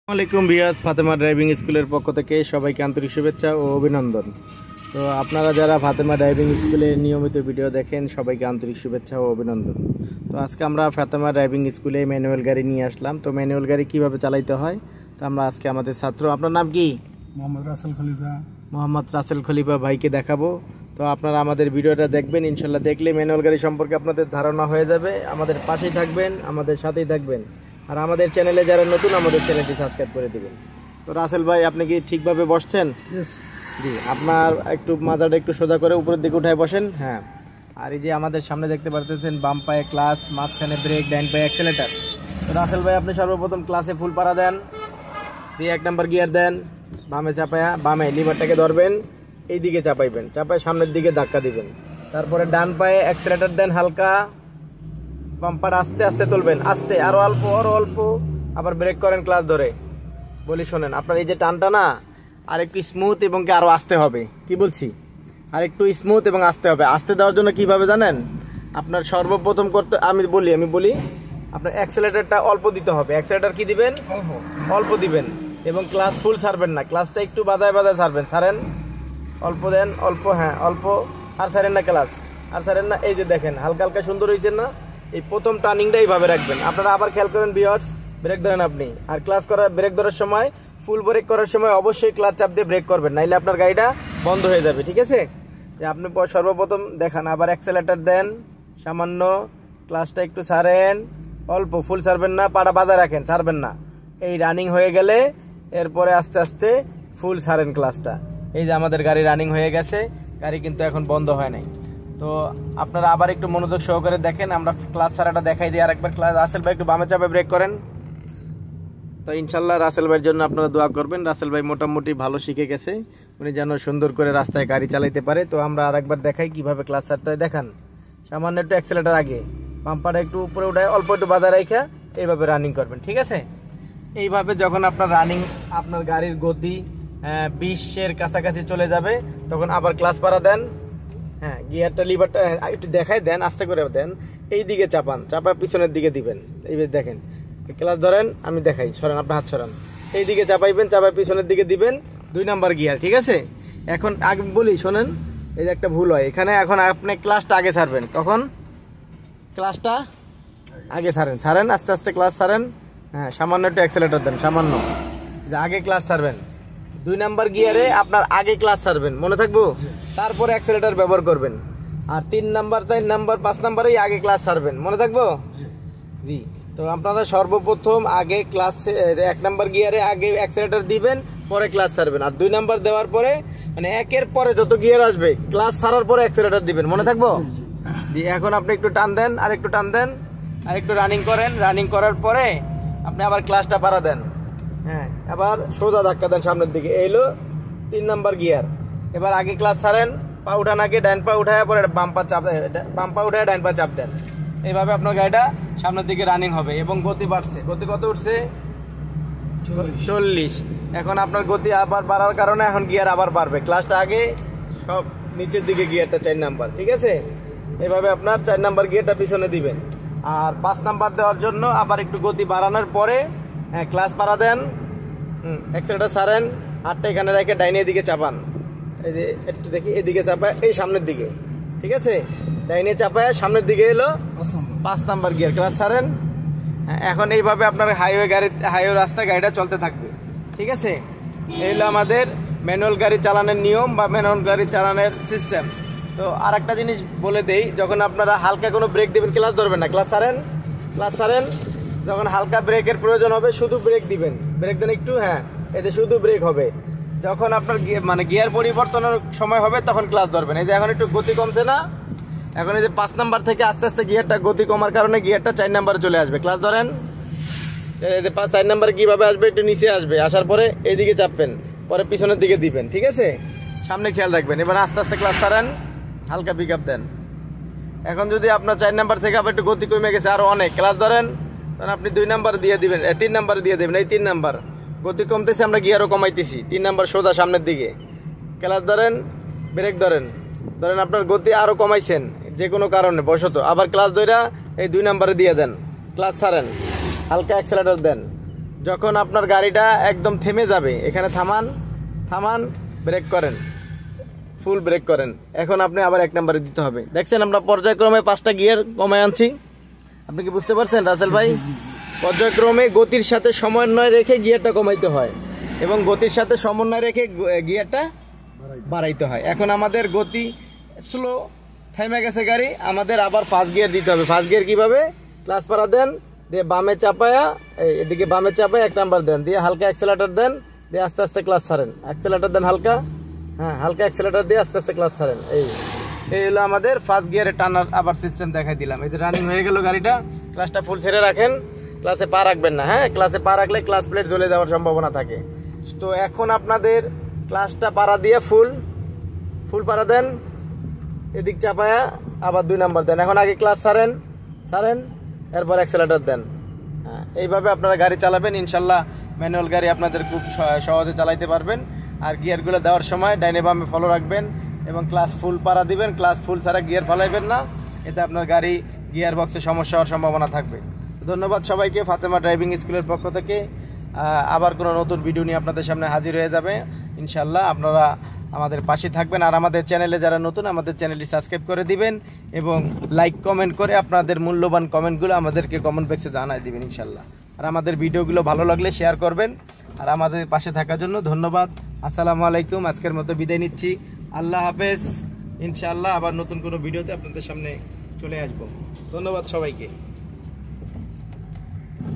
আসসালামাইকুম viewers, Fatema driving স্কুলের পক্ষ থেকে সবাইকে আন্তরিক শুভেচ্ছা ও অভিনন্দন। তো আপনারা যারা ফাতেমা ড্রাইভিং স্কুলে নিয়মিত ভিডিও দেখেন সবাইকে আন্তরিক শুভেচ্ছা ও অভিনন্দন। তো আজকে আমরা ফাতেমা ড্রাইভিং স্কুলে ম্যানুয়াল গাড়ি নিয়ে আসলাম। তো ম্যানুয়াল গাড়ি কিভাবে চালাইতে হয় তো আমরা আজকে আমাদের ছাত্র, আপনার নাম কি? মোহাম্মদ রাসেল খলিফা ভাইকে দেখাবো। তো আপনারা আমাদের ভিডিওটা দেখবেন, ইনশাল্লাহ দেখলে ম্যানুয়াল গাড়ি সম্পর্কে আপনাদের ধারণা হয়ে যাবে। আমাদের পাশেই থাকবেন, আমাদের সাথেই থাকবেন, আর আমাদের চ্যানেলে যারা নতুন আমাদের চ্যানেলটি সাবস্ক্রাইব করে দিবেন। তো রাসেল ভাই, আপনি কি ঠিকভাবে বসছেন? জি, আপনার একটু মাজাটা একটু সোজা করে উপরের দিকে উঠায় বসেন। হ্যাঁ, আর এই যে আমাদের সামনে দেখতে পারতেছেন বাম পায়ে ক্লাস, মাঝখানে ব্রেক, ডাইন পায়ে অ্যাক্সেলেটার। তো রাসেল ভাই, আপনি সর্বপ্রথম ক্লাসে ফুল পাড়া দেন, দিয়ে 1 নাম্বার গিয়ার দেন, বামে চাপায়া বামে লিভারটাকে ধরবেন, এই দিকে চাপাইবেন, চাপায় সামনের দিকে ধাক্কা দিবেন। তারপরে ডান পায়ে অ্যাক্সেলেটার দেন হালকা, বাম্পার আস্তে আস্তে তুলবেন, আস্তে আরো অল্প আরো অল্প, আবার ব্রেক করেন ক্লাস ধরে। বলি শোনেন, আপনার এই যে টানটা না আর একটু স্মুথ এবং কি আরো আস্তে হবে। কি বলছি? আর একটু স্মুথ এবং আস্তে হবে। আস্তে দেওয়ার জন্য কিভাবে জানেন? আপনার সর্বপ্রথম করতে আমি বলি আপনার অ্যাক্সেলেটারটা অল্প দিতে হবে। অ্যাক্সেলেটার কি দিবেন? অল্প দিবেন, এবং ক্লাস ফুল ছাড়বেন না, ক্লাসটা একটু বাজায় বাজায় ছাড়বেন। ছাড়েন, অল্প দেন, অল্প, হ্যাঁ অল্প, আর ছাড়েন না ক্লাস, আর ছাড়েন না। এই যে দেখেন হালকা হালকা সুন্দর হয়েছে না? এই প্রথম টার্নিংটা এইভাবে রাখবেন। আপনারা আবার খেয়াল করেন ভিউয়ার্স, ব্রেক ধরেন আপনি, আর ক্লাস করার ব্রেক ধরার সময়, ফুল ব্রেক করার সময় অবশ্যই ক্লাচ চাপ দিয়ে ব্রেক করবেন, নাইলে আপনার গাড়িটা বন্ধ হয়ে যাবে। ঠিক আছে? যে আপনি সর্বপ্রথম দেখান, আবার অ্যাক্সেলেটার দেন সামান্য, ক্লাসটা একটু ছাড়েন অল্প, ফুল ছাড়বেন না, পাটা বাজায় রাখেন, ছাড়বেন না। এই রানিং হয়ে গেলে এরপরে আস্তে আস্তে ফুল ছাড়েন ক্লাসটা। এই যে আমাদের গাড়ি রানিং হয়ে গেছে, গাড়ি কিন্তু এখন বন্ধ হয় নাই। তো আপনারা আবার একটু মনোযোগ সহকারে দেখেন, আমরা ক্লাস ছাড়াটা দেখাই দিই আরেকবার। ক্লাস, রাসেল ভাই একটু বামে চাপে ব্রেক করেন। তো ইনশাল্লাহ রাসেল ভাইয়ের জন্য আপনারা দোয়া করবেন। রাসেল ভাই মোটামুটি ভালো শিখে গেছে, উনি যেন সুন্দর করে রাস্তায় গাড়ি চালাইতে পারে। তো আমরা আরেকবার দেখাই কিভাবে ক্লাস ছাড়তে হয়। দেখান, সামান্য একটু অ্যাক্সেলেটার আগে, পাম্পারটা একটু উপরে উঠায় অল্প একটু বাধা রেখা এইভাবে রানিং করবেন। ঠিক আছে? এইভাবে যখন আপনার রানিং, আপনার গাড়ির গতি 20-এর কাছাকাছি চলে যাবে, তখন আবার ক্লাস পাড়া দেন। হ্যাঁ, গিয়ারটা লিভারটা একটু দেখাই দেন, আস্তে করে দেন, এই দিকে চাপান, চাপা পিছনের দিকে দিবেন। এইভাবে দেখেন, ক্লাস ধরেন, আমি দেখাই, সরেন, আপনার হাত সরান, এই দিকে চাপাইবেন, চাপা পিছনের দিকে দিবেন, 2 নাম্বার গিয়ার। ঠিক আছে? এখন আগে বলি শোনেন, এই যে একটা ভুল হয় এখানে, এখন আপনি ক্লাসটা আগে ছাড়বেন। কখন? ক্লাসটা আগে ছাড়েন, আস্তে আস্তে ক্লাস ছাড়েন। হ্যাঁ, সামান্য একটু অ্যাক্সেলেটার দেন, সামান্য, আগে ক্লাস ছাড়বেন। 2 নাম্বার গিয়ারে আপনার আগে ক্লাস ছাড়বেন, মনে থাকবো? তারপরে অ্যাক্সেলেটার ব্যবহার করবেন। আর 3 নাম্বার, 4 নাম্বার, 5 নাম্বারেই আগে ক্লাস ছাড়বেন, মনে থাকবো? জি। তো আপনারা সর্বপ্রথম আগে ক্লাস 1 নাম্বার গিয়ারে আগে অ্যাক্সেলেটার দিবেন, পরে ক্লাস ছাড়বেন। আর 2 নাম্বার দেওয়ার পরে, মানে একের পরে যত গিয়ার আসবে ক্লাস ছাড়ার পরে অ্যাক্সেলেটার দিবেন, মনে থাকবো? জি। এখন আপনি একটু টান দেন, আর একটু টান দেন, আর একটু রানিং করেন। রানিং করার পরে আপনি আবার ক্লাসটা পাড়া দেন। হ্যাঁ, আবার সোজা ধাক্কা দেন সামনের দিকে, এই হলো 3 নাম্বার গিয়ার। এবার আগে ক্লাস ছাড়েন, পা উঠান আগে, ডাইন পা উঠায় পরে বাম পা উঠায় ডাইন পা চাপ দেন। এইভাবে আপনার গাড়িটা সামনের দিকে রানিং হবে, এবং গতি বাড়ছে। গতি কত উঠছে? 40। এখন আপনার গতি আবার বাড়ার কারণে এখন গিয়ার আবার বাড়বে। ক্লাসটা আগে, সব নিচের দিকে গিয়ারটা 4 নাম্বার। ঠিক আছে? এইভাবে আপনার 4 নাম্বার গিয়ারটা পিছনে দিবেন। আর 5 নাম্বার দেওয়ার জন্য আবার একটু গতি বাড়ানোর পরে ক্লাস পাড়া দেন, অ্যাক্সেলেটার ছাড়েন, হাতটা এখানে রেখে ডাইনের দিকে চাপান। এই যে একটু দেখি, এদিকে চাপায়, এই সামনের দিকে। ঠিক আছে? ডাইনে চাপায় সামনের দিকে এলো 5 নাম্বার গিয়ার, ক্লাস ছাড়েন। এখন এইভাবে আপনার হাইওয়ে রাস্তায় গাড়িটা চলতে থাকবে। ঠিক আছে? এই হলো আমাদের ম্যানুয়াল গাড়ি চালানোর নিয়ম বা ম্যানুয়াল গাড়ি চালানোর সিস্টেম। তো আর একটা জিনিস বলে দেই, যখন আপনারা হালকা কোনো ব্রেক দেবেন, ক্লাস ধরবেন না, ক্লাস ছাড়েন। যখন হালকা ব্রেকের প্রয়োজন হবে শুধু ব্রেক দিবেন, ব্রেক দেন একটু, হ্যাঁ, এতে শুধু ব্রেক হবে। যখন আপনার মানে গিয়ার পরিবর্তনের সময় হবে তখন ক্লাস ধরবেন। এই যে এখন একটু গতি কমছে না, এখন এই যে 5 নাম্বার থেকে আস্তে আস্তে গিয়ারটা গতি কমার কারণে গিয়ারটা 4 নাম্বারে চলে আসবে। ক্লাস ধরেন, এই যে 4 নাম্বার কিভাবে আসবে, একটু নিচে আসবে, আসার পরে এইদিকে চাপবেন, পরে পিছনের দিকে দিবেন। ঠিক আছে? সামনে খেয়াল রাখবেন। এবার আস্তে আস্তে ক্লাস ছাড়েন, হালকা পিক আপ দেন। এখন যদি আপনার 4 নাম্বার থেকে আবার একটু গতি কমে গেছে আরো অনেক, ক্লাস ধরেন, তখন আপনি 2 নাম্বার দিয়ে দিবেন, 3 নাম্বার দিয়ে দেবেন। এই 3 নাম্বার গতি কমতেছে, আমরা গিয়ারও কমাইতেছি, 3 নাম্বার সোজা সামনের দিকে, ক্লাস ধরেন, ব্রেক ধরেন আপনার গতি আরো কমাইছেন যে কোনো কারণে বশত, আবার ক্লাস ধরে এই 2 নাম্বারে দিয়ে দেন, ক্লাস ছাড়েন, হালকা অ্যাক্সেলেটর দেন। যখন আপনার গাড়িটা একদম থেমে যাবে, এখানে থামান, ব্রেক করেন, ফুল ব্রেক করেন। এখন আপনি আবার 1 নম্বরে দিতে হবে। দেখছেন আমরা পর্যায়ক্রমে 5টা গিয়ার কমায় আনছি। আপনি কি বুঝতে পারছেন রাসেল ভাই? পর্যায়ক্রমে গতির সাথে সমন্বয় রেখে গিয়ারটা কমাইতে হয় এবং গতির সাথে সমন্বয় রেখে গিয়ারটা বাড়াইতে হয়। এখন আমাদের গতি স্লো, থেমে গেছে গাড়ি, আমাদের আবার ফার্স্ট গিয়ার দিতে হবে। ফার্স্ট গিয়ার কিভাবে? ক্লাস পাড়া দেন, দিয়ে বামে চাপায়া, এদিকে বামে চাপায় 1 নাম্বার দেন, দিয়ে হালকা অ্যাক্সেলেটর দেন, দিয়ে আস্তে আস্তে ক্লাস ছাড়েন। অ্যাক্সেলেটর দেন হালকা, হ্যাঁ হালকা অ্যাক্সেলেটর দিয়ে আস্তে আস্তে ক্লাস ছাড়েন। এই হলো আমাদের ফার্স্ট গিয়ারে টানার আবার সিস্টেম দেখাই দিলাম। এই যে রানিং হয়ে গেল গাড়িটা। ক্লাসটা ফুল ছেড়ে রাখেন, ক্লাসে পা রাখবেন না, হ্যাঁ ক্লাসে পা রাখলে ক্লাস প্লেট জ্বলে যাওয়ার সম্ভাবনা থাকে। তো এখন আপনাদের ক্লাসটা পাড়া দিয়ে ফুল পাড়া দেন, এদিক চাপায়া আবার 2 নাম্বার দেন। এখন আগে ক্লাস ছাড়েন, এরপর অ্যাক্সেলেটর দেন। হ্যাঁ, এইভাবে আপনারা গাড়ি চালাবেন, ইনশাল্লাহ ম্যানুয়াল গাড়ি আপনাদের খুব সহজে চালাইতে পারবেন। আর গিয়ারগুলো দেওয়ার সময় ডাইনে বামে ফলো রাখবেন এবং ক্লাস ফুল পাড়া দিবেন। ক্লাস ফুল ছাড়া গিয়ার ফালাইবেন না, এতে আপনার গাড়ি গিয়ার বক্সে সমস্যা হওয়ার সম্ভাবনা থাকবে। ধন্যবাদ সবাইকে। ফাতেমা ড্রাইভিং স্কুলের পক্ষ থেকে আবার কোনো নতুন ভিডিও নিয়ে আপনাদের সামনে হাজির হয়ে যাবে ইনশাল্লাহ। আপনারা আমাদের পাশে থাকবেন আর আমাদের চ্যানেলে যারা নতুন, আমাদের চ্যানেলটি সাবস্ক্রাইব করে দিবেন এবং লাইক কমেন্ট করে আপনাদের মূল্যবান কমেন্টগুলো আমাদেরকে কমেন্ট বক্সে জানাই দিবেন ইনশাল্লাহ। আর আমাদের ভিডিওগুলো ভালো লাগলে শেয়ার করবেন। আর আমাদের পাশে থাকার জন্য ধন্যবাদ। আসসালামু আলাইকুম। আজকের মতো বিদায় নিচ্ছি। আল্লাহ হাফেজ। ইনশাআল্লাহ আবার নতুন কোনো ভিডিওতে আপনাদের সামনে চলে আসবো। ধন্যবাদ সবাইকে।